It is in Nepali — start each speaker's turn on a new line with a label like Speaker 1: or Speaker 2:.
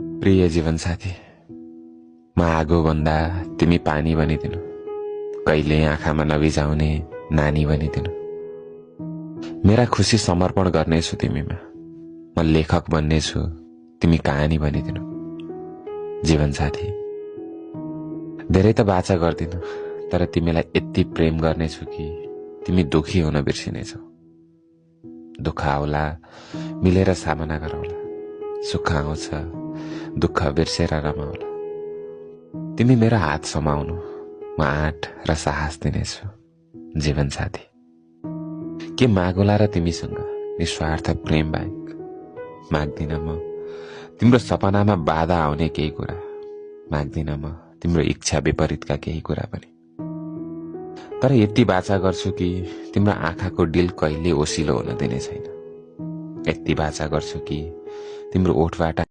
Speaker 1: प्रिय जीवनसाथी, म आगो भन्दा तिमी पानी बनिदिनु, कहिले आँखामा नबिजाउने नानी बनिदिनु। मेरा खुशी समर्पण गर्नेछु तिमीमा, म लेखक बन्नेछु, तिमी कहानी बनिदिनु। जीवनसाथी, धेरै त बाचा गर्दिनु, तर तिमीलाई यति प्रेम गर्नेछु कि तिमी दुखी हुन बिर्सिनेछौ। दुःख आउला, मिलेर सामना गरौला, सुख आउँछ, दुःख बिर्सेर रमाउला। तिमी मेरो हात समाउनु, म आँट र साहस दिनेछु। जीवनसाथी, के मागोला र तिमीसँग निस्वार्थ प्रेम बाहेक? माग्दिन म तिम्रो सपनामा बाधा आउने केही कुरा, माग्दिन म तिम्रो इच्छा विपरीतका केही कुरा पनि। तर यति बाचा गर्छु कि तिम्रो आँखाको डिल कहिले ओसिलो हुन दिने छैन। यति बाचा गर्छु कि तिम्रो ओठबाट